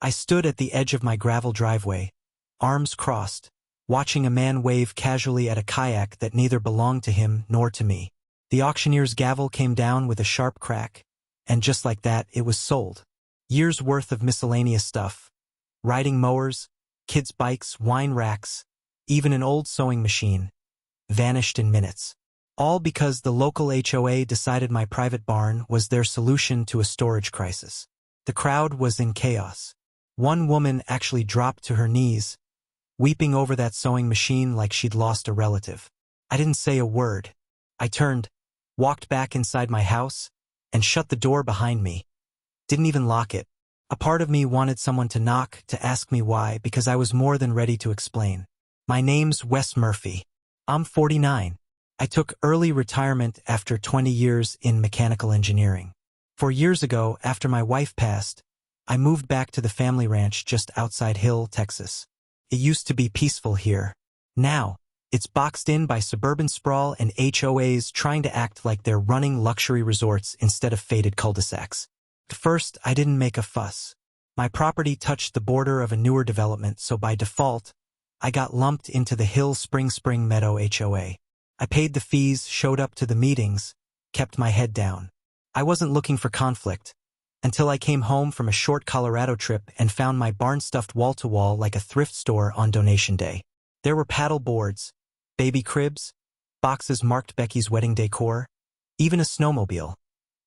I stood at the edge of my gravel driveway, arms crossed, watching a man wave casually at a kayak that neither belonged to him nor to me. The auctioneer's gavel came down with a sharp crack, and just like that, it was sold. Years' worth of miscellaneous stuff. Riding mowers, kids' bikes, wine racks, even an old sewing machine. Vanished in minutes. All because the local HOA decided my private barn was their solution to a storage crisis. The crowd was in chaos. One woman actually dropped to her knees, weeping over that sewing machine like she'd lost a relative. I didn't say a word. I turned, walked back inside my house, and shut the door behind me. Didn't even lock it. A part of me wanted someone to knock to ask me why, because I was more than ready to explain. My name's Wes Murphy. I'm 49. I took early retirement after 20 years in mechanical engineering. 4 years ago, after my wife passed, I moved back to the family ranch just outside Hill, Texas. It used to be peaceful here. Now, it's boxed in by suburban sprawl and HOAs trying to act like they're running luxury resorts instead of faded cul-de-sacs. At first, I didn't make a fuss. My property touched the border of a newer development, so by default, I got lumped into the Hill Spring Meadow HOA. I paid the fees, showed up to the meetings, kept my head down. I wasn't looking for conflict, until I came home from a short Colorado trip and found my barn stuffed wall-to-wall like a thrift store on donation day. There were paddle boards, baby cribs, boxes marked Becky's wedding decor, even a snowmobile,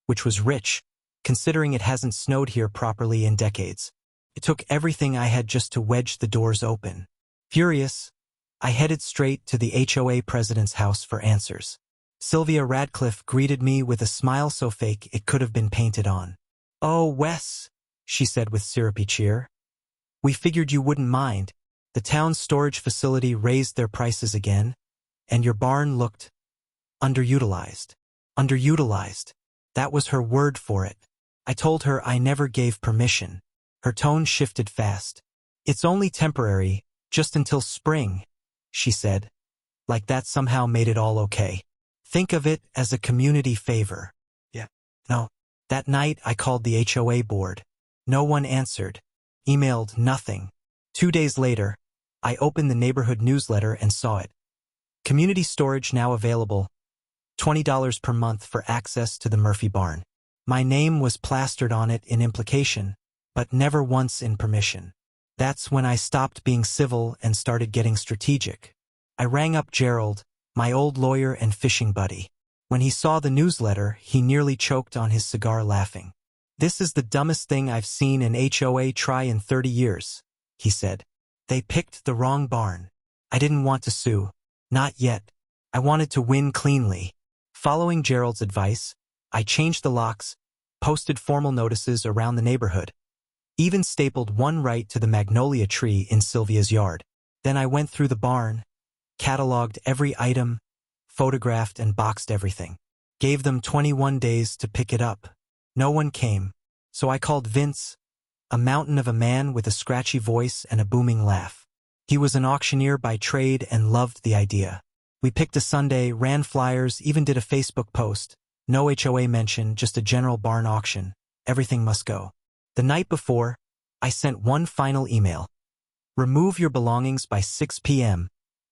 which was rich, considering it hasn't snowed here properly in decades. It took everything I had just to wedge the doors open. Furious, I headed straight to the HOA president's house for answers. Sylvia Radcliffe greeted me with a smile so fake it could have been painted on. "Oh, Wes," she said with syrupy cheer. "We figured you wouldn't mind. The town's storage facility raised their prices again, and your barn looked underutilized." Underutilized. That was her word for it. I told her I never gave permission. Her tone shifted fast. "It's only temporary, just until spring," she said, like that somehow made it all okay. "Think of it as a community favor." Yeah. No. That night, I called the HOA board. No one answered. Emailed nothing. 2 days later, I opened the neighborhood newsletter and saw it. Community storage now available. $20 per month for access to the Murphy barn. My name was plastered on it in implication, but never once in permission. That's when I stopped being civil and started getting strategic. I rang up Gerald, my old lawyer and fishing buddy. When he saw the newsletter, he nearly choked on his cigar laughing. "This is the dumbest thing I've seen an HOA try in 30 years, he said. "They picked the wrong barn." I didn't want to sue. Not yet. I wanted to win cleanly. Following Gerald's advice, I changed the locks, posted formal notices around the neighborhood, even stapled one right to the magnolia tree in Sylvia's yard. Then I went through the barn, cataloged every item, photographed and boxed everything. Gave them 21 days to pick it up. No one came, so I called Vince, a mountain of a man with a scratchy voice and a booming laugh. He was an auctioneer by trade and loved the idea. We picked a Sunday, ran flyers, even did a Facebook post. No HOA mention, just a general barn auction. Everything must go. The night before, I sent one final email. "Remove your belongings by 6 p.m.,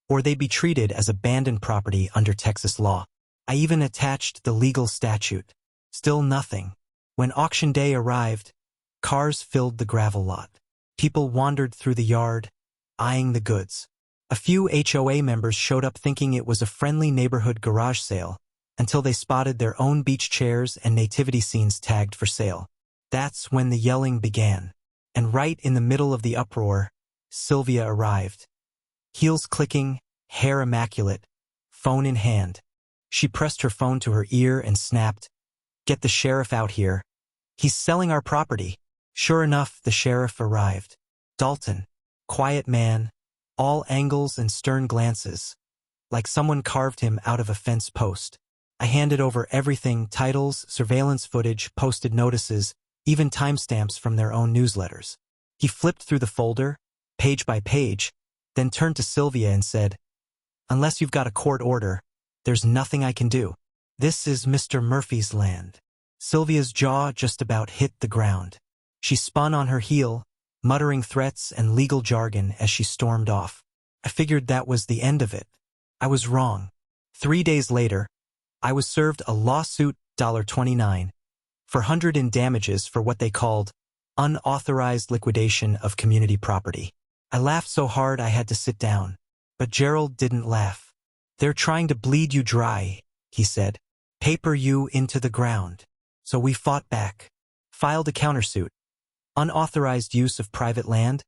or they'd be treated as abandoned property under Texas law." I even attached the legal statute. Still nothing. When auction day arrived, cars filled the gravel lot. People wandered through the yard, eyeing the goods. A few HOA members showed up thinking it was a friendly neighborhood garage sale, until they spotted their own beach chairs and nativity scenes tagged for sale. That's when the yelling began. And right in the middle of the uproar, Sylvia arrived. Heels clicking, hair immaculate, phone in hand. She pressed her phone to her ear and snapped, "Get the sheriff out here. He's selling our property." Sure enough, the sheriff arrived. Dalton, quiet man, all angles and stern glances, like someone carved him out of a fence post. I handed over everything, titles, surveillance footage, posted notices, even timestamps from their own newsletters. He flipped through the folder, page by page, then turned to Sylvia and said, "Unless you've got a court order, there's nothing I can do. This is Mr. Murphy's land." Sylvia's jaw just about hit the ground. She spun on her heel, muttering threats and legal jargon as she stormed off. I figured that was the end of it. I was wrong. 3 days later, I was served a lawsuit $29 for $100 in damages for what they called unauthorized liquidation of community property. I laughed so hard I had to sit down. But Gerald didn't laugh. "They're trying to bleed you dry," he said. "Paper you into the ground." So we fought back. Filed a countersuit. Unauthorized use of private land,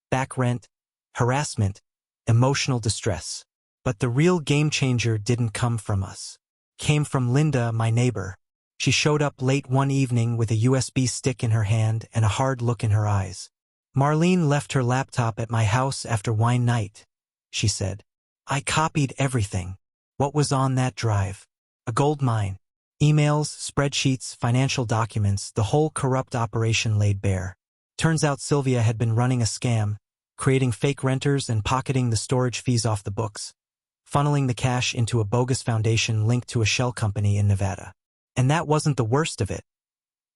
back rent, harassment, emotional distress. But the real game changer didn't come from us. Came from Linda, my neighbor. She showed up late one evening with a USB stick in her hand and a hard look in her eyes. "Marlene left her laptop at my house after wine night," she said. "I copied everything. What was on that drive? A gold mine. Emails, spreadsheets, financial documents, the whole corrupt operation laid bare. Turns out Sylvia had been running a scam, creating fake renters and pocketing the storage fees off the books, funneling the cash into a bogus foundation linked to a shell company in Nevada. And that wasn't the worst of it.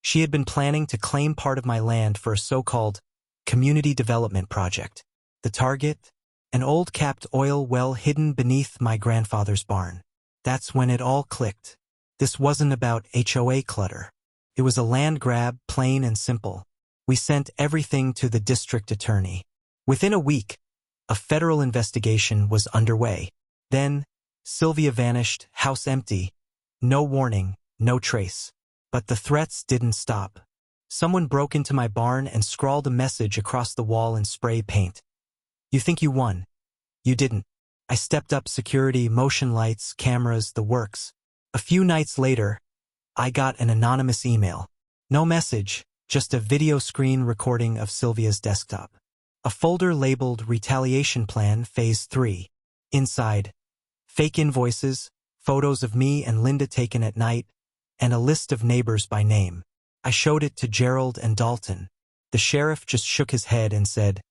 She had been planning to claim part of my land for a so-called community development project. The target? An old capped oil well hidden beneath my grandfather's barn. That's when it all clicked. This wasn't about HOA clutter. It was a land grab, plain and simple. We sent everything to the district attorney. Within a week, a federal investigation was underway. Then, Sylvia vanished, house empty. No warning, no trace. But the threats didn't stop. Someone broke into my barn and scrawled a message across the wall in spray paint. "You think you won? You didn't." I stepped up security, motion lights, cameras, the works. A few nights later, I got an anonymous email. No message, just a video screen recording of Sylvia's desktop. A folder labeled Retaliation Plan Phase 3. Inside, fake invoices, photos of me and Linda taken at night, and a list of neighbors by name. I showed it to Gerald and Dalton. The sheriff just shook his head and said,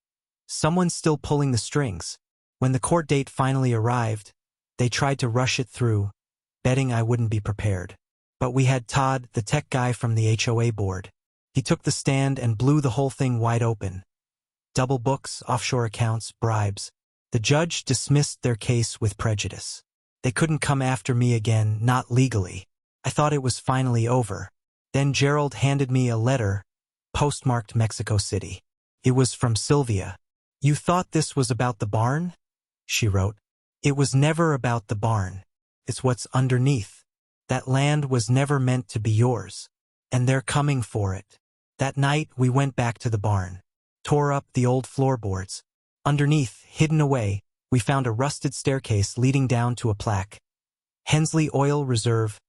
"Someone's still pulling the strings." When the court date finally arrived, they tried to rush it through, betting I wouldn't be prepared. But we had Todd, the tech guy from the HOA board. He took the stand and blew the whole thing wide open. Double books, offshore accounts, bribes. The judge dismissed their case with prejudice. They couldn't come after me again, not legally. I thought it was finally over. Then Gerald handed me a letter, postmarked Mexico City. It was from Sylvia. "You thought this was about the barn?" she wrote. "It was never about the barn. It's what's underneath. That land was never meant to be yours. And they're coming for it." That night, we went back to the barn. Tore up the old floorboards. Underneath, hidden away, we found a rusted staircase leading down to a plaque. Hensley Oil Reserve,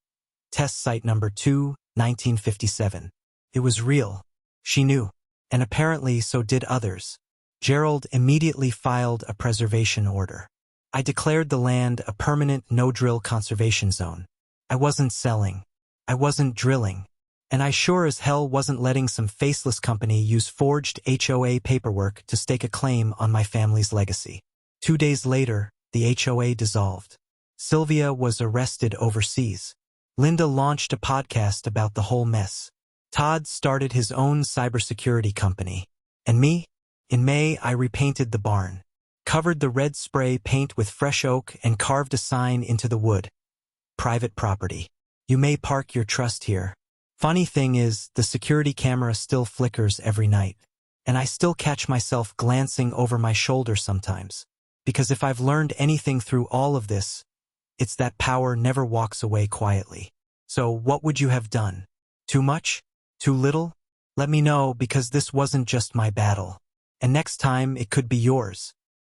Test Site Number 2, 1957. It was real. She knew. And apparently so did others. Gerald immediately filed a preservation order. I declared the land a permanent no-drill conservation zone. I wasn't selling. I wasn't drilling. And I sure as hell wasn't letting some faceless company use forged HOA paperwork to stake a claim on my family's legacy. 2 days later, the HOA dissolved. Sylvia was arrested overseas. Linda launched a podcast about the whole mess. Todd started his own cybersecurity company. And me? In May, I repainted the barn, covered the red spray paint with fresh oak and carved a sign into the wood. Private property. You may park your trust here. Funny thing is, the security camera still flickers every night. And I still catch myself glancing over my shoulder sometimes. Because if I've learned anything through all of this, it's that power never walks away quietly. So what would you have done? Too much? Too little? Let me know, because this wasn't just my battle. And next time, it could be yours.